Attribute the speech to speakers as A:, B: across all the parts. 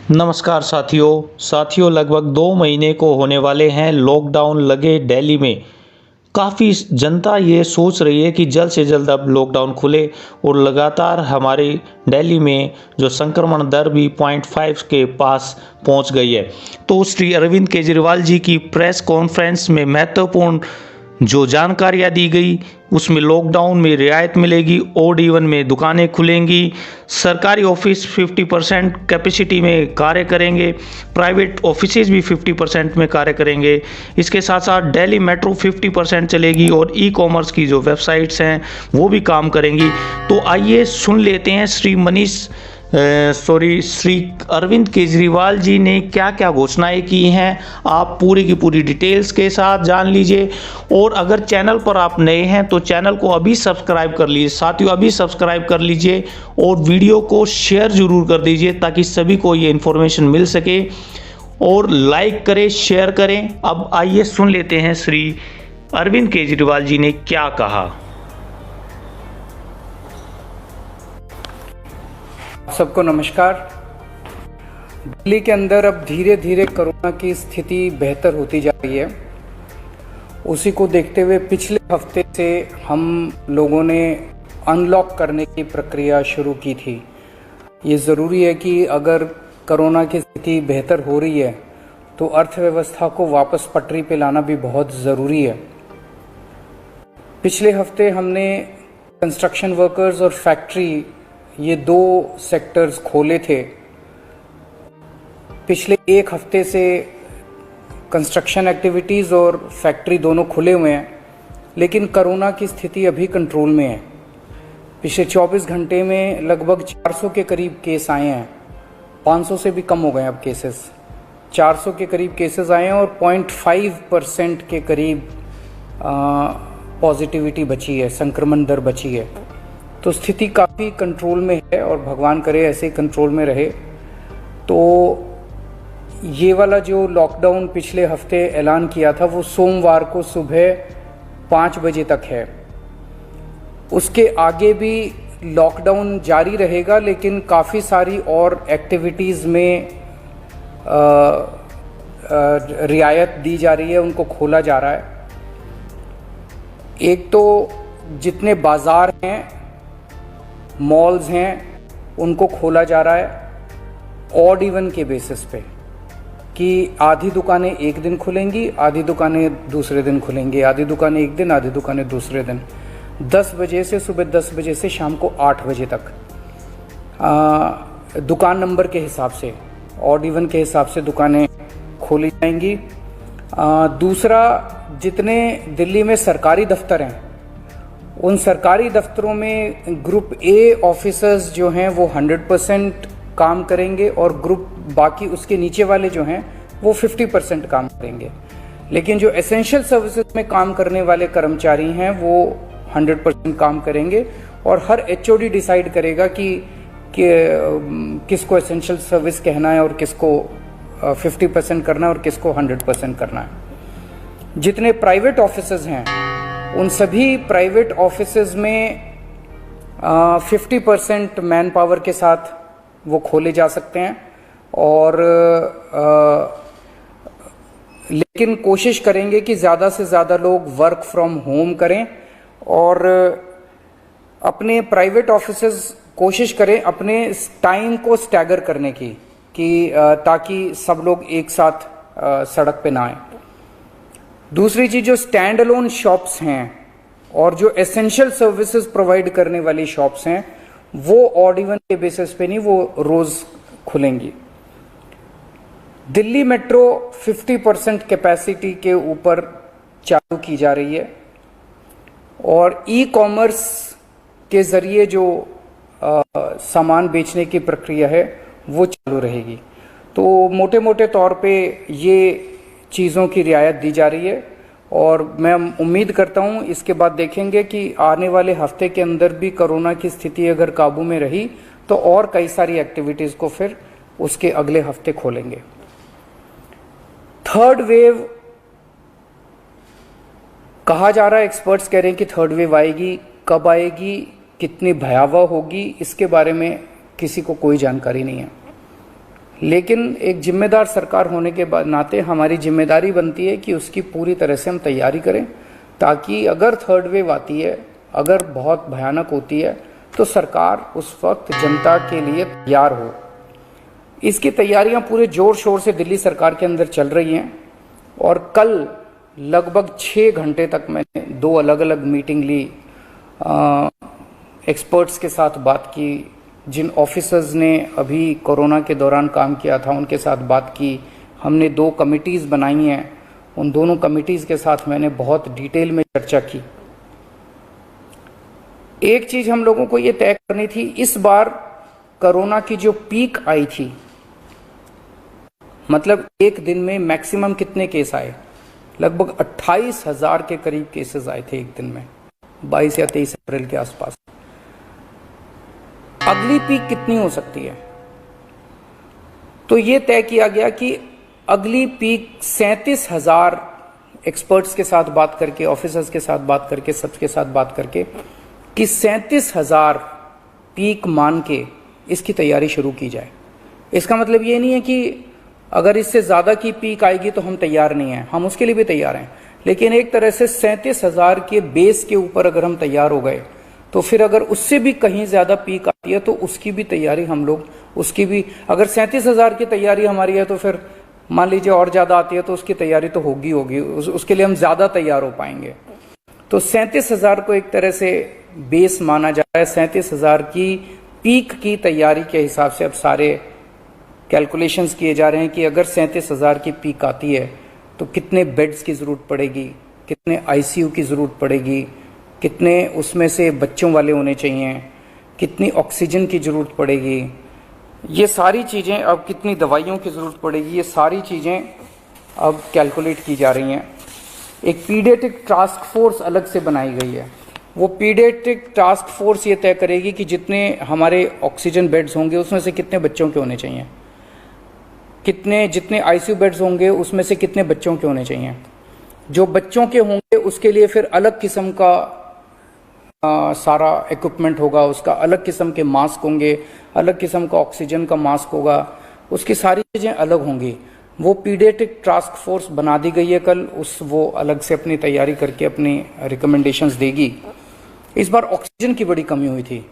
A: नमस्कार साथियों लगभग 2 महीने को होने वाले हैं लॉकडाउन लगे दिल्ली में। काफ़ी जनता ये सोच रही है कि जल्द से जल्द अब लॉकडाउन खुले और लगातार हमारे दिल्ली में जो संक्रमण दर भी 0.5 के पास पहुंच गई है। तो श्री अरविंद केजरीवाल जी की प्रेस कॉन्फ्रेंस में महत्वपूर्ण जो जानकारियां दी गई उसमें लॉकडाउन में रियायत मिलेगी, ओड इवन में दुकानें खुलेंगी, सरकारी ऑफिस 50% कैपेसिटी में कार्य करेंगे, प्राइवेट ऑफिसेज भी 50% में कार्य करेंगे। इसके साथ साथ दिल्ली मेट्रो 50% चलेगी और ई कॉमर्स की जो वेबसाइट्स हैं वो भी काम करेंगी। तो आइए सुन लेते हैं श्री अरविंद केजरीवाल जी ने क्या क्या घोषणाएं की हैं। आप पूरी की पूरी डिटेल्स के साथ जान लीजिए। और अगर चैनल पर आप नए हैं तो चैनल को अभी सब्सक्राइब कर लीजिए साथियों, अभी सब्सक्राइब कर लीजिए और वीडियो को शेयर जरूर कर दीजिए ताकि सभी को ये इन्फॉर्मेशन मिल सके। और लाइक करें, शेयर करें। अब आइए सुन लेते हैं श्री अरविंद केजरीवाल जी ने क्या कहा।
B: सबको नमस्कार। दिल्ली के अंदर अब धीरे धीरे कोरोना की स्थिति बेहतर होती जा रही है। उसी को देखते हुए पिछले हफ्ते से हम लोगों ने अनलॉक करने की प्रक्रिया शुरू की थी। ये ज़रूरी है कि अगर कोरोना की स्थिति बेहतर हो रही है तो अर्थव्यवस्था को वापस पटरी पे लाना भी बहुत ज़रूरी है। पिछले हफ्ते हमने कंस्ट्रक्शन वर्कर्स और फैक्ट्री ये दो सेक्टर्स खोले थे। पिछले एक हफ्ते से कंस्ट्रक्शन एक्टिविटीज़ और फैक्ट्री दोनों खुले हुए हैं, लेकिन कोरोना की स्थिति अभी कंट्रोल में है। पिछले 24 घंटे में लगभग 400 के करीब केस आए हैं। 500 से भी कम हो गए अब केसेस। 400 के करीब केसेस आए हैं और 0.5% के करीब पॉजिटिविटी बची है, संक्रमण दर बची है। तो स्थिति काफ़ी कंट्रोल में है और भगवान करे ऐसे ही कंट्रोल में रहे। तो ये वाला जो लॉकडाउन पिछले हफ्ते ऐलान किया था वो सोमवार को सुबह 5 बजे तक है। उसके आगे भी लॉकडाउन जारी रहेगा, लेकिन काफ़ी सारी और एक्टिविटीज़ में रियायत दी जा रही है, उनको खोला जा रहा है। एक तो जितने बाज़ार हैं, मॉल्स हैं, उनको खोला जा रहा है ऑड इवन के बेसिस पे कि आधी दुकानें एक दिन खुलेंगी, आधी दुकानें दूसरे दिन खुलेंगी, आधी दुकानें एक दिन, आधी दुकानें दूसरे दिन। 10 बजे से सुबह 10 बजे से शाम को 8 बजे तक दुकान नंबर के हिसाब से, ऑड इवन के हिसाब से दुकानें खोली जाएंगी। दूसरा, जितने दिल्ली में सरकारी दफ्तर हैं उन सरकारी दफ्तरों में ग्रुप ए ऑफिसर्स जो हैं वो 100% काम करेंगे और ग्रुप बाकी उसके नीचे वाले जो हैं वो 50% काम करेंगे। लेकिन जो एसेंशियल सर्विसेज में काम करने वाले कर्मचारी हैं वो 100% काम करेंगे और हर एचओडी डिसाइड करेगा कि किसको एसेंशियल सर्विस कहना है और किसको 50% करना है और किसको 100% करना है। जितने प्राइवेट ऑफिसेज हैं उन सभी प्राइवेट ऑफिसेज में 50% मैन पावर के साथ वो खोले जा सकते हैं और लेकिन कोशिश करेंगे कि ज़्यादा से ज़्यादा लोग वर्क फ्रॉम होम करें और अपने प्राइवेट ऑफिसेज कोशिश करें अपने टाइम को स्टैगर करने की कि ताकि सब लोग एक साथ सड़क पे ना आए। दूसरी चीज, जो स्टैंड अलोन शॉप्स हैं और जो एसेंशियल सर्विसेज प्रोवाइड करने वाली शॉप्स हैं वो ऑड इवन के बेसिस पे नहीं, वो रोज खुलेंगी। दिल्ली मेट्रो 50% कैपेसिटी के ऊपर चालू की जा रही है और ई कॉमर्स के जरिए जो सामान बेचने की प्रक्रिया है वो चालू रहेगी। तो मोटे मोटे तौर पे ये चीज़ों की रियायत दी जा रही है और मैं उम्मीद करता हूँ इसके बाद देखेंगे कि आने वाले हफ्ते के अंदर भी कोरोना की स्थिति अगर काबू में रही तो और कई सारी एक्टिविटीज़ को फिर उसके अगले हफ्ते खोलेंगे। थर्ड वेव कहा जा रहा है, एक्सपर्ट्स कह रहे हैं कि थर्ड वेव आएगी, कब आएगी, कितनी भयावह होगी, इसके बारे में किसी को कोई जानकारी नहीं है। लेकिन एक जिम्मेदार सरकार होने के नाते हमारी जिम्मेदारी बनती है कि उसकी पूरी तरह से हम तैयारी करें, ताकि अगर थर्ड वेव आती है, अगर बहुत भयानक होती है, तो सरकार उस वक्त जनता के लिए तैयार हो। इसकी तैयारियां पूरे जोर शोर से दिल्ली सरकार के अंदर चल रही हैं और कल लगभग 6 घंटे तक मैंने 2 अलग अलग मीटिंग ली, एक्सपर्ट्स के साथ बात की, जिन ऑफिसर्स ने अभी कोरोना के दौरान काम किया था उनके साथ बात की। हमने 2 कमिटीज़ बनाई हैं, उन दोनों कमिटीज़ के साथ मैंने बहुत डिटेल में चर्चा की। एक चीज़ हम लोगों को ये तय करनी थी, इस बार कोरोना की जो पीक आई थी, मतलब एक दिन में मैक्सिमम कितने केस आए, लगभग 28,000 के करीब केसेस आए थे एक दिन में, 22 या 23 अप्रैल के आसपास। अगली पीक कितनी हो सकती है? तो ये तय किया गया कि अगली पीक 37,000, एक्सपर्ट्स के साथ बात करके, ऑफिसर्स के साथ बात करके, सबके साथ बात करके, कि 37,000 पीक मान के इसकी तैयारी शुरू की जाए। इसका मतलब ये नहीं है कि अगर इससे ज्यादा की पीक आएगी तो हम तैयार नहीं हैं, हम उसके लिए भी तैयार हैं, लेकिन एक तरह से 37,000 के बेस के ऊपर अगर हम तैयार हो गए तो फिर अगर उससे भी कहीं ज्यादा पीक आती है तो उसकी भी तैयारी हम लोग, उसकी भी, अगर 37,000 की तैयारी हमारी है तो फिर मान लीजिए और ज्यादा आती है तो उसकी तैयारी तो होगी उसके लिए हम ज्यादा तैयार हो पाएंगे। तो 37,000 को एक तरह से बेस माना जा रहा है। 37,000 की पीक की तैयारी के हिसाब से अब सारे कैलकुलेशंस किए जा रहे हैं कि अगर 37,000 की पीक आती है तो कितने बेड्स की जरूरत पड़ेगी, कितने आईसीयू की जरूरत पड़ेगी, कितने उसमें से बच्चों वाले होने चाहिए, कितनी ऑक्सीजन की जरूरत पड़ेगी, ये सारी चीज़ें, अब कितनी दवाइयों की ज़रूरत पड़ेगी, ये सारी चीज़ें अब कैलकुलेट की जा रही हैं। एक पीडियाट्रिक टास्क फोर्स अलग से बनाई गई है। वो पीडियाट्रिक टास्क फोर्स ये तय करेगी कि जितने हमारे ऑक्सीजन बेड्स होंगे उसमें से कितने बच्चों के होने चाहिए, जितने आईसीयू बेड्स होंगे उसमें से कितने बच्चों के होने चाहिए। जो बच्चों के होंगे उसके लिए फिर अलग किस्म का सारा इक्विपमेंट होगा, उसका अलग किस्म के मास्क होंगे, अलग किस्म का ऑक्सीजन का मास्क होगा, उसकी सारी चीज़ें अलग होंगी। वो पीडियाट्रिक टास्क फोर्स बना दी गई है कल, वो अलग से अपनी तैयारी करके अपनी रिकमेंडेशंस देगी। इस बार ऑक्सीजन की बड़ी कमी हुई थी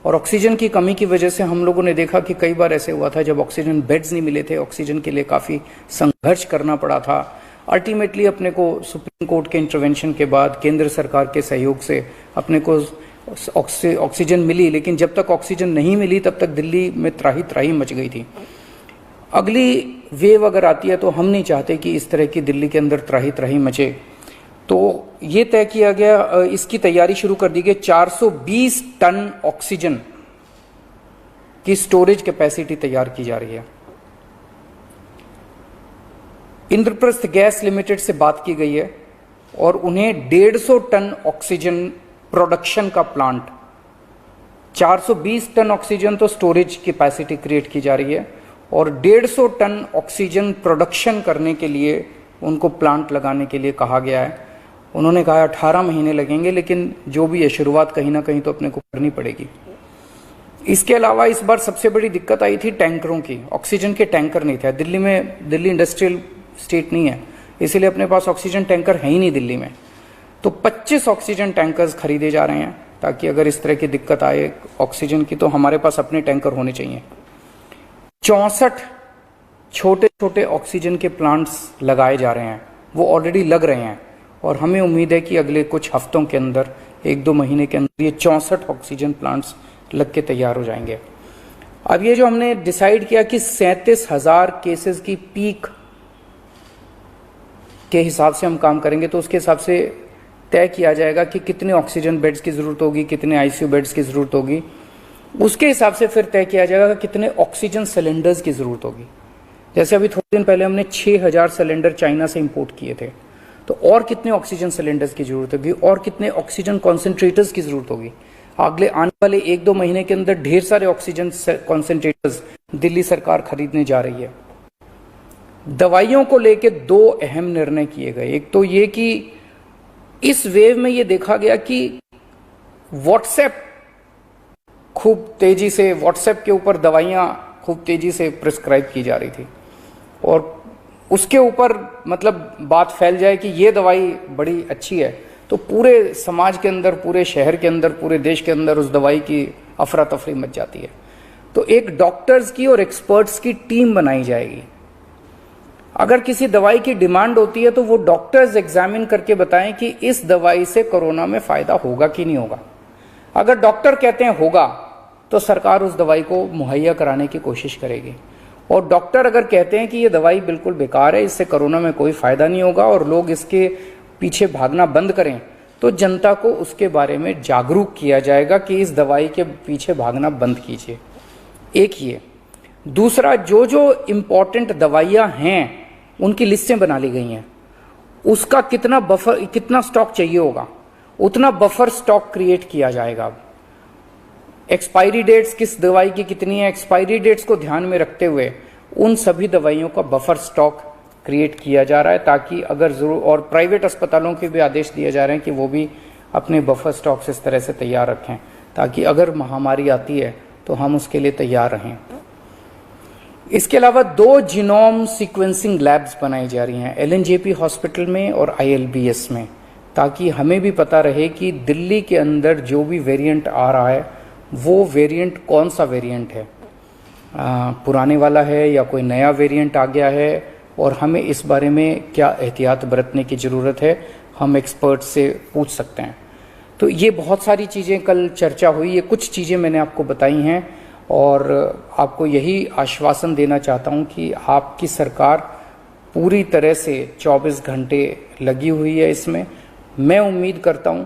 B: और ऑक्सीजन की कमी की वजह से हम लोगों ने देखा कि कई बार ऐसे हुआ था जब ऑक्सीजन बेड्स नहीं मिले थे, ऑक्सीजन के लिए काफ़ी संघर्ष करना पड़ा था। अल्टीमेटली अपने को सुप्रीम कोर्ट के इंटरवेंशन के बाद केंद्र सरकार के सहयोग से अपने को ऑक्सीजन मिली, लेकिन जब तक ऑक्सीजन नहीं मिली तब तक दिल्ली में त्राही त्राही मच गई थी। अगली वेव अगर आती है तो हम नहीं चाहते कि इस तरह की दिल्ली के अंदर त्राही त्राही मचे, तो ये तय किया गया, इसकी तैयारी शुरू कर दी गई। 420 टन ऑक्सीजन की स्टोरेज कैपेसिटी तैयार की जा रही है। इंद्रप्रस्थ गैस लिमिटेड से बात की गई है और उन्हें 150 टन ऑक्सीजन प्रोडक्शन का प्लांट, 420 टन ऑक्सीजन तो स्टोरेज कैपेसिटी क्रिएट की जा रही है और 150 टन ऑक्सीजन प्रोडक्शन करने के लिए उनको प्लांट लगाने के लिए कहा गया है। उन्होंने कहा 18 महीने लगेंगे, लेकिन जो भी है शुरुआत कहीं ना कहीं तो अपने को करनी पड़ेगी। इसके अलावा इस बार सबसे बड़ी दिक्कत आई थी टैंकरों की। ऑक्सीजन के टैंकर नहीं थे दिल्ली में, दिल्ली इंडस्ट्रियल स्टेट नहीं है, इसीलिए अपने पास ऑक्सीजन टैंकर है ही नहीं दिल्ली में। तो 25 ऑक्सीजन टैंकर्स खरीदे जा रहे हैं ताकि अगर इस तरह की दिक्कत आए ऑक्सीजन की तो हमारे पास अपने टैंकर होने चाहिए। 64 छोटे छोटे ऑक्सीजन के प्लांट्स लगाए जा रहे हैं, वो ऑलरेडी लग रहे हैं और हमें उम्मीद है कि अगले कुछ हफ्तों के अंदर, 1-2 महीने के अंदर ये 64 ऑक्सीजन प्लांट्स लग के तैयार हो जाएंगे। अब ये जो हमने डिसाइड किया कि 37,000 केसेस की पीक के हिसाब से हम काम करेंगे, तो उसके हिसाब से तय किया जाएगा कि कितने ऑक्सीजन बेड्स की जरूरत होगी, कितने आईसीयू बेड्स की जरूरत होगी। उसके हिसाब से फिर तय किया जाएगा कितने ऑक्सीजन सिलेंडर्स की जरूरत होगी। जैसे अभी थोड़े दिन पहले हमने 6,000 सिलेंडर चाइना से इंपोर्ट किए थे, तो और कितने ऑक्सीजन सिलेंडर्स की जरूरत होगी और कितने ऑक्सीजन कॉन्सेंट्रेटर्स की जरूरत होगी। अगले आने वाले 1-2 महीने के अंदर ढेर सारे ऑक्सीजन कॉन्सेंट्रेटर्स दिल्ली सरकार खरीदने जा रही है। दवाइयों को लेकर 2 अहम निर्णय किए गए। एक तो ये कि इस वेव में ये देखा गया कि व्हाट्सएप खूब तेजी से, व्हाट्सएप के ऊपर दवाइयां खूब तेजी से प्रिस्क्राइब की जा रही थी, और उसके ऊपर मतलब बात फैल जाए कि ये दवाई बड़ी अच्छी है, तो पूरे समाज के अंदर, पूरे शहर के अंदर, पूरे देश के अंदर उस दवाई की अफरा तफरी मच जाती है। तो एक डॉक्टर्स की और एक्सपर्ट्स की टीम बनाई जाएगी। अगर किसी दवाई की डिमांड होती है तो वो डॉक्टर्स एग्जामिन करके बताएं कि इस दवाई से कोरोना में फायदा होगा कि नहीं होगा। अगर डॉक्टर कहते हैं होगा तो सरकार उस दवाई को मुहैया कराने की कोशिश करेगी, और डॉक्टर अगर कहते हैं कि ये दवाई बिल्कुल बेकार है, इससे कोरोना में कोई फायदा नहीं होगा और लोग इसके पीछे भागना बंद करें, तो जनता को उसके बारे में जागरूक किया जाएगा कि इस दवाई के पीछे भागना बंद कीजिए। एक ये। दूसरा, जो जो इम्पोर्टेंट दवाइयां हैं उनकी लिस्टें बना ली गई हैं, उसका कितना बफर, कितना स्टॉक चाहिए होगा, उतना बफर स्टॉक क्रिएट किया जाएगा। अब एक्सपायरी डेट्स किस दवाई की कितनी है, एक्सपायरी डेट्स को ध्यान में रखते हुए उन सभी दवाइयों का बफर स्टॉक क्रिएट किया जा रहा है, ताकि अगर जरूर, और प्राइवेट अस्पतालों के भी आदेश दिए जा रहे हैं कि वो भी अपने बफर स्टॉक्स इस तरह से तैयार रखें ताकि अगर महामारी आती है तो हम उसके लिए तैयार रहें। इसके अलावा 2 जीनोम सीक्वेंसिंग लैब्स बनाई जा रही हैं LNJP हॉस्पिटल में और ILBS में, ताकि हमें भी पता रहे कि दिल्ली के अंदर जो भी वेरिएंट आ रहा है वो वेरिएंट कौन सा वेरिएंट है, पुराने वाला है या कोई नया वेरिएंट आ गया है, और हमें इस बारे में क्या एहतियात बरतने की ज़रूरत है, हम एक्सपर्ट से पूछ सकते हैं। तो ये बहुत सारी चीज़ें कल चर्चा हुई, ये कुछ चीज़ें मैंने आपको बताई हैं, और आपको यही आश्वासन देना चाहता हूं कि आपकी सरकार पूरी तरह से 24 घंटे लगी हुई है इसमें। मैं उम्मीद करता हूं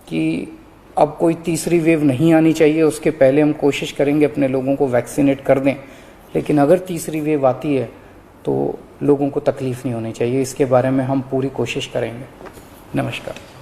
B: कि अब कोई तीसरी वेव नहीं आनी चाहिए, उसके पहले हम कोशिश करेंगे अपने लोगों को वैक्सीनेट कर दें, लेकिन अगर तीसरी वेव आती है तो लोगों को तकलीफ नहीं होनी चाहिए, इसके बारे में हम पूरी कोशिश करेंगे। नमस्कार।